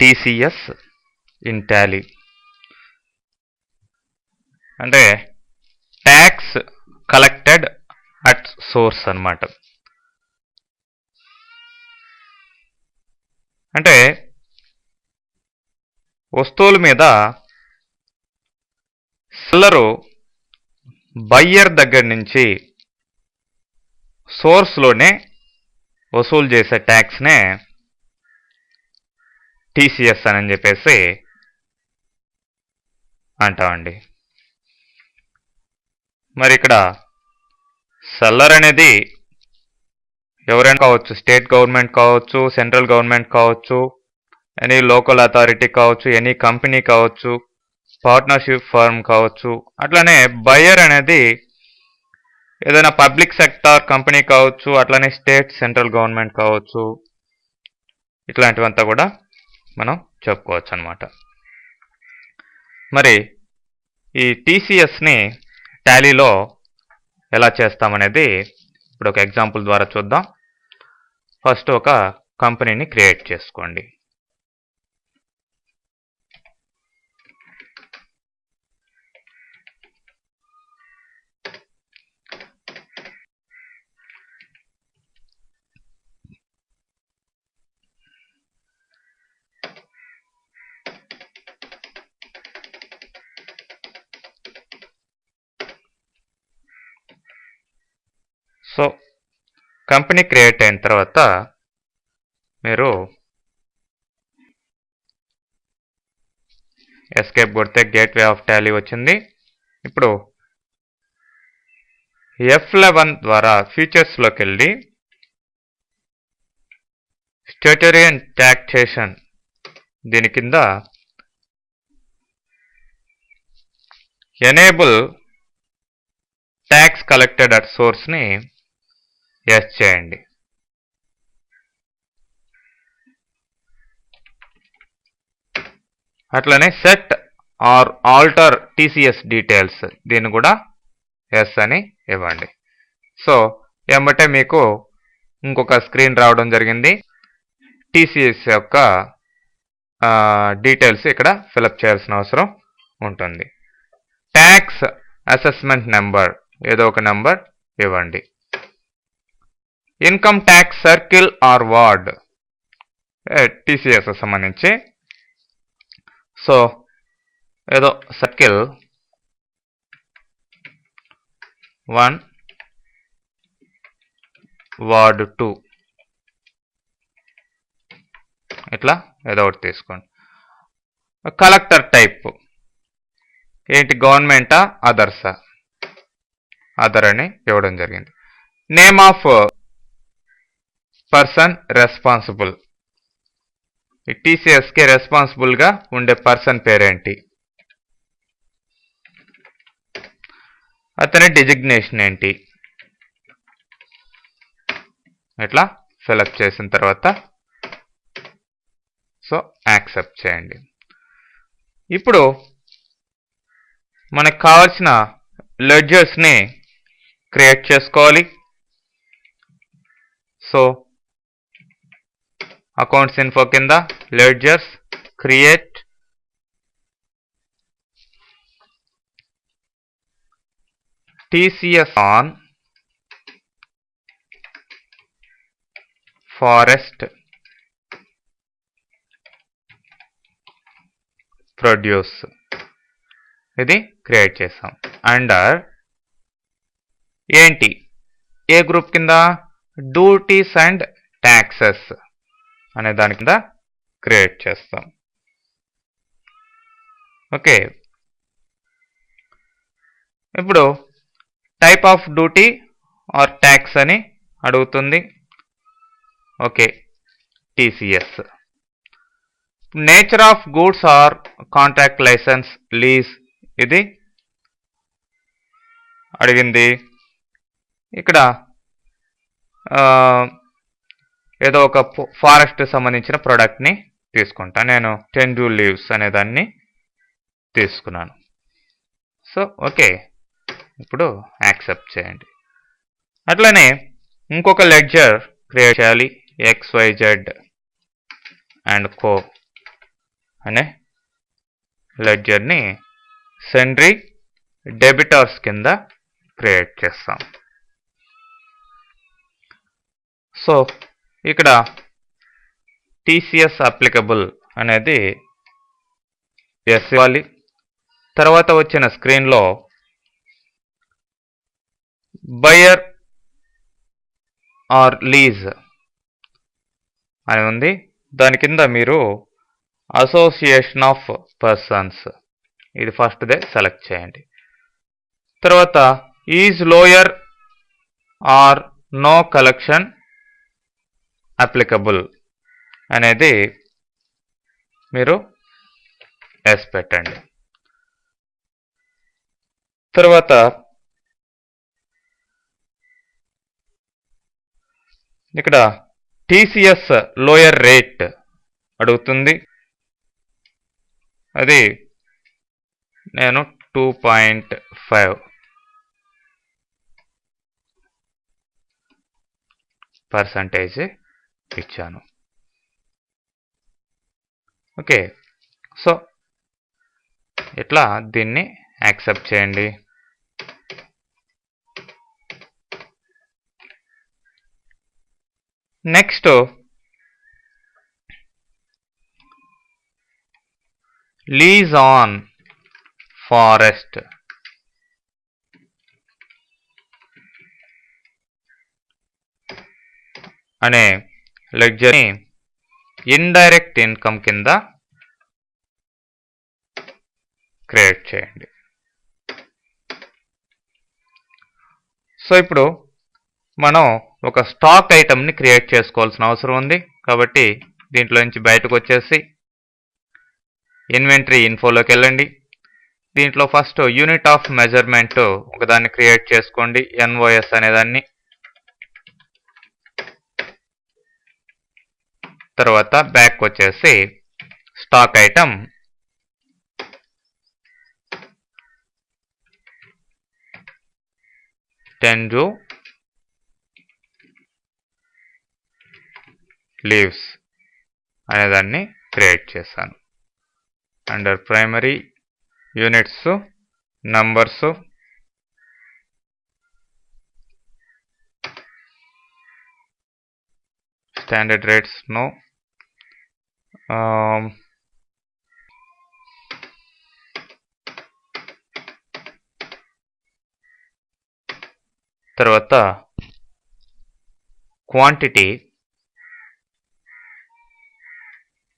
TCS in Tally అంటే tax collected at source అన్నమాట. అంటే వస్తువుల మీద సెల్లరు బయ్యర్ దగ్గర నుంచి సోర్స్లోనే వసూలు చేసే ట్యాక్స్నే టీసీఎస్ అని చెప్పేసి అంటామండి. మరి ఇక్కడ సెల్లర్ అనేది ఎవరైనా కావచ్చు, స్టేట్ గవర్నమెంట్ కావచ్చు, సెంట్రల్ గవర్నమెంట్ కావచ్చు, ఎనీ లోకల్ అథారిటీ కావచ్చు, ఎనీ కంపెనీ కావచ్చు, పార్ట్నర్షిప్ ఫర్మ్ కావచ్చు. అట్లానే బయ్యర్ అనేది ఏదైనా పబ్లిక్ సెక్టార్ కంపెనీ కావచ్చు, అట్లానే స్టేట్ సెంట్రల్ గవర్నమెంట్ కావచ్చు. ఇట్లాంటివంతా కూడా మనం చెప్పుకోవచ్చు అన్నమాట. మరి ఈ టీసీఎస్ని టాలీలో ఎలా చేస్తామనేది ఇప్పుడు ఒక ఎగ్జాంపుల్ ద్వారా చూద్దాం. ఫస్ట్ ఒక కంపెనీని క్రియేట్ చేసుకోండి. సో కంపెనీ క్రియేట్ అయిన తర్వాత మీరు ఎస్కేప్ కొడితే గేట్వే ఆఫ్ టాలీ వచ్చింది. ఇప్పుడు F11 ద్వారా ఫీచర్స్లోకి వెళ్ళి స్టాట్యూటరీ అండ్ టాక్సేషన్ దీని కింద ఎనేబుల్ ట్యాక్స్ కలెక్టెడ్ అట్ సోర్స్ని ఎస్ చేయండి. అట్లనే set or alter TCS details దీన్ని కూడా ఎస్ అని ఇవ్వండి. సో ఏమంటే మీకు ఇంకొక స్క్రీన్ రావడం జరిగింది. టీసీఎస్ యొక్క డీటెయిల్స్ ఇక్కడ ఫిలప్ చేయాల్సిన అవసరం ఉంటుంది. ట్యాక్స్ అసెస్మెంట్ నెంబర్ ఏదో ఒక నెంబర్ ఇవ్వండి. Income tax circle are ward TCS సంబంధించి సో ఏదో సర్కిల్ 1 వార్డ్ 2 ఇట్లా ఏదో ఒకటి తీసుకోండి. కలెక్టర్ టైప్ ఏంటి, గవర్నమెంటా అదర్సా? అదర్ అని ఇవ్వడం జరిగింది. నేమ్ ఆఫ్ పర్సన్ రెస్పాన్సిబుల్, ఈ టీసీఎస్కి రెస్పాన్సిబుల్గా ఉండే పర్సన్ పేరేంటి, అతని డిజిగ్నేషన్ ఏంటి, ఇట్లా ఫిలప్ చేసిన తర్వాత సో యాక్సెప్ట్ చేయండి. ఇప్పుడు మనకు కావాల్సిన లెడ్జర్స్ని క్రియేట్ చేసుకోవాలి. సో అకౌంట్స్ ఇన్ఫో కింద ledgers create, TCS on forest produce ఇది క్రియేట్ చేసాం. అండర్ ఏంటి, ఏ గ్రూప్ కింద, డ్యూటీస్ అండ్ ట్యాక్సెస్ అనే దాని కింద క్రియేట్ చేస్తాం. ఓకే, ఇప్పుడు type of duty or tax అని అడుగుతుంది. Okay, TCS. Nature of goods or contract licence lease ఇది అడిగింది. ఇక్కడ ఏదో ఒక ఫారెస్ట్ సంబంధించిన ప్రోడక్ట్ని తీసుకుంటా. నేను 10 జూల్ లీవ్స్ అనే దాన్ని తీసుకున్నాను. సో ఓకే, ఇప్పుడు యాక్సెప్ట్ చేయండి. అట్లనే ఇంకొక లెడ్జర్ క్రియేట్ చేయాలి. XYZ అండ్ కో అనే లెడ్జర్ని సెండ్రీ డెబిటార్స్ కింద క్రియేట్ చేస్తాం. సో ఇక్కడ టీసీఎస్ అప్లికబుల్ అనేది ఎస్ ఇవ్వాలి. తర్వాత వచ్చిన స్క్రీన్లో బయర్ ఆర్ లీజ్ అని ఉంది. దాని కింద మీరు అసోసియేషన్ ఆఫ్ పర్సన్స్ ఇది ఫస్ట్దే సెలెక్ట్ చేయండి. తర్వాత is lower or no collection applicable అనేది మీరు ఎస్ పెట్టండి. తర్వాత ఇక్కడ టీసీఎస్ లోయర్ రేట్ అడుగుతుంది. అది నేను 2.5% ఇచ్చాను. ఓకే, సో ఇట్లా దీన్ని యాక్సెప్ట్ చేయండి. నెక్స్ట్ లీజ్ ఆన్ ఫారెస్ట్ అనే లెడ్జర్ని ఇండైరెక్ట్ ఇన్కమ్ కింద క్రియేట్ చేయండి. సో ఇప్పుడు మనం ఒక స్టాక్ ఐటమ్ని క్రియేట్ చేసుకోవాల్సిన అవసరం ఉంది. కాబట్టి దీంట్లో నుంచి బయటకు వచ్చేసి ఇన్వెంటరీ ఇన్ఫోలోకి వెళ్ళండి. దీంట్లో ఫస్ట్ యూనిట్ ఆఫ్ మెజర్మెంట్ ఒకదాన్ని క్రియేట్ చేసుకోండి, ఎన్ఓఎస్ అనేదాన్ని. తర్వాత బ్యాక్ వచ్చేసి స్టాక్ ఐటమ్ టెంజు లీవ్స్ అనేదాన్ని క్రియేట్ చేశాను. Under primary units numbers standard rates no, తర్వాత క్వాంటిటీ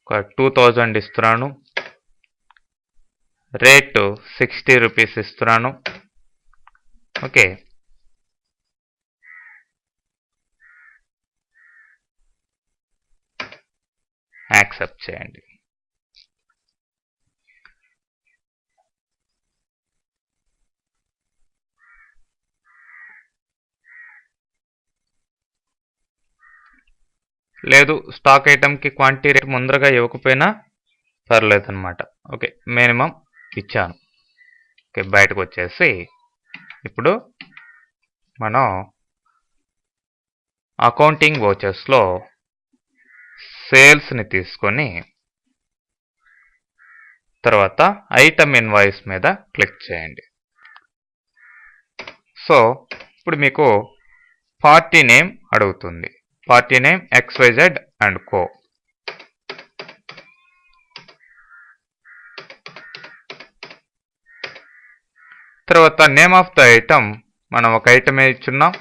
ఒక 2000 ఇస్తున్నాను, రేటు 60 రూపీస్ ఇస్తున్నాను. ఓకే, యాక్సెప్ట్ చేయండి. లేదు స్టాక్ ఐటమ్కి క్వాంటిటీ రేట్ ముందరగా ఇవ్వకపోయినా పర్లేదన్నమాట. ఓకే, మినిమం ఇచ్చాను. ఓకే, బయటకు వచ్చేసి ఇప్పుడు మనం అకౌంటింగ్ వోచర్స్లో సేల్స్ని తీసుకొని తర్వాత ఐటమ్ ఇన్వాయిస్ మీద క్లిక్ చేయండి. సో ఇప్పుడు మీకు పార్టీ నేమ్ అడుగుతుంది. Party name XYZ and co. తర్వాత నేమ్ ఆఫ్ ద ఐటమ్ మనం ఒక ఐటమ్ ఇచ్చున్నాం,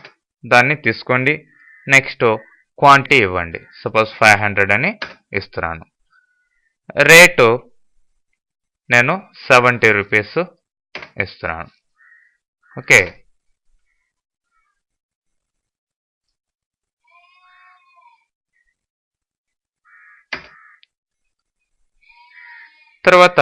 దాన్ని తీసుకోండి. నెక్స్ట్ క్వాంటిటీ ఇవ్వండి, సపోజ్ 500 అని ఇస్తున్నాను. రేటు నేను 70 రూపీస్ ఇస్తున్నాను. ఓకే, తర్వాత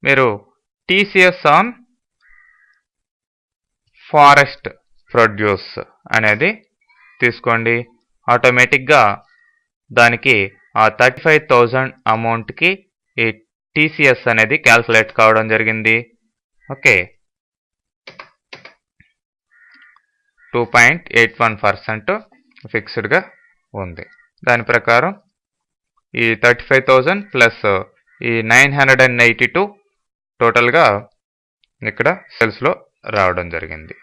మీరు టీసీఎస్ ఆన్ ఫారెస్ట్ ప్రొడ్యూస్ అనేది తీసుకోండి. ఆటోమేటిక్గా దానికి ఆ 35,000 అమౌంట్కి ఈ టీసీఎస్ అనేది క్యాల్కులేట్ కావడం జరిగింది. ఓకే, 2.81% ఫిక్స్డ్గా ఉంది. దాని ప్రకారం ఈ 35,000 ప్లస్ ఈ 982 టోటల్గా ఇక్కడ సేల్స్లో రావడం జరిగింది.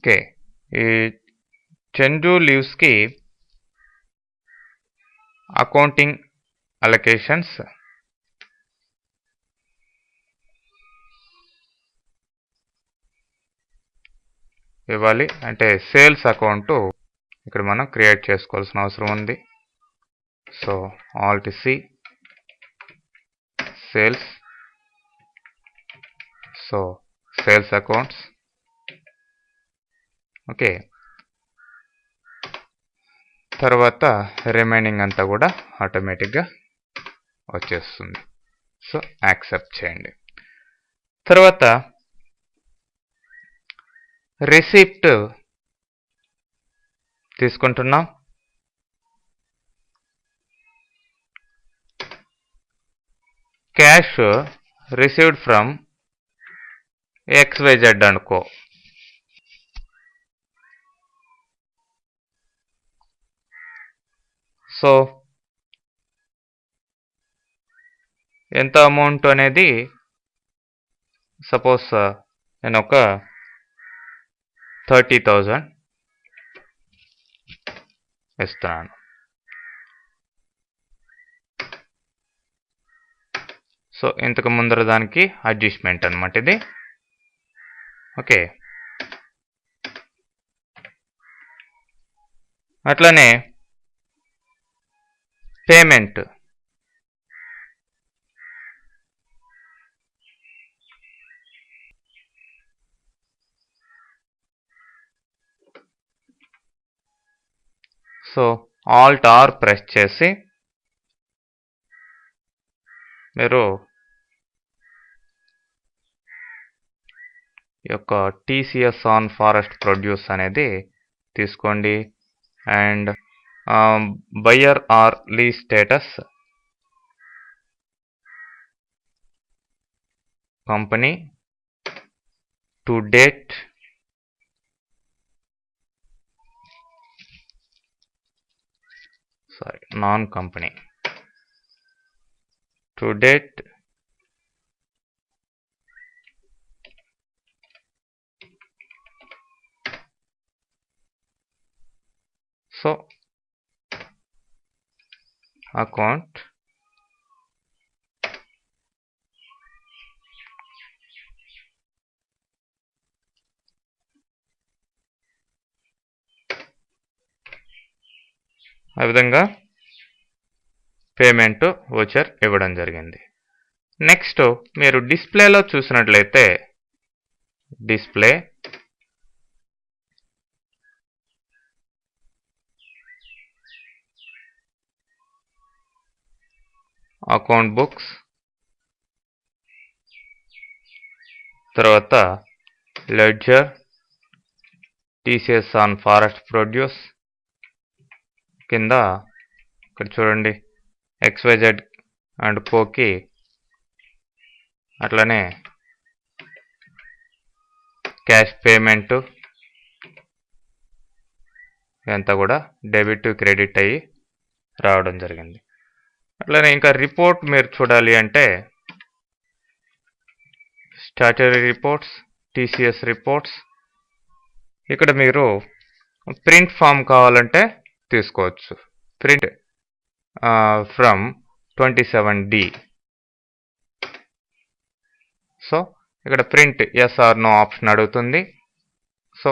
ఓకే, ఈ చందు లీవ్స్కి అకౌంటింగ్ అలొకేషన్స్ ఇవ్వాలి. అంటే సేల్స్ అకౌంట్ ఇక్కడ మనం క్రియేట్ చేసుకోవాల్సిన అవసరం ఉంది. So alt C sales, so sales accounts. Okay, తర్వాత రిమైనింగ్ అంతా కూడా ఆటోమేటిక్గా వచ్చేస్తుంది. సో యాక్సెప్ట్ చేయండి. తర్వాత రిసిప్ట్ తీసుకుంటున్నాం. క్యాష్ రిసీవ్డ్ ఫ్రమ్ XYZ అనుకో. సో ఎంత అమౌంట్ అనేది సపోజ్ నేను ఒక 30,000 ఇస్తున్నాను. సో ఇంతకు ముందర దానికి అడ్జస్ట్మెంట్ అనమాట ఇది. ఓకే, అట్లనే payment so Alt are press చేసి మీరు ఈ యొక్క టీసీఎస్ ఆన్ ఫారెస్ట్ ప్రొడ్యూస్ అనేది తీసుకోండి. And buyer or lease status company to date, sorry non company to date, so account ఆ విధంగా పేమెంట్ వోచర్ ఇవ్వడం జరిగింది. నెక్స్ట్ మీరు డిస్ప్లేలో చూసినట్లయితే డిస్ప్లే అకౌంట్ బుక్స్, తర్వాత ledger, TCS on forest produce, కింద ఇక్కడ చూడండి XYZ అండ్ కోకి అట్లనే క్యాష్ పేమెంట్ ఇదంతా కూడా డెబిట్ క్రెడిట్ అయ్యి రావడం జరిగింది. అట్లనే ఇంకా రిపోర్ట్ మీరు చూడాలి అంటే స్టాట్యూటరీ రిపోర్ట్స్, టీసీఎస్ రిపోర్ట్స్, ఇక్కడ మీరు ప్రింట్ ఫామ్ కావాలంటే తీసుకోవచ్చు. Print from 27D. సో ఇక్కడ print yes or no option అడుగుతుంది. సో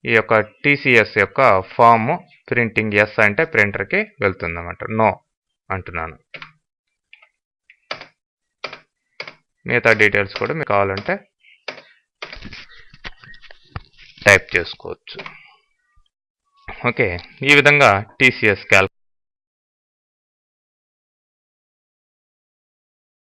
ఈ యొక్క టీసీఎస్ యొక్క ఫామ్ ప్రింటింగ్ ఎస్ అంటే ప్రింటర్కి వెళ్తుంది అన్నమాట. నో అంటున్నాను. మిగతా డీటెయిల్స్ కూడా మీకు కావాలంటే టైప్ చేసుకోవచ్చు. ఓకే, ఈ విధంగా టీసీఎస్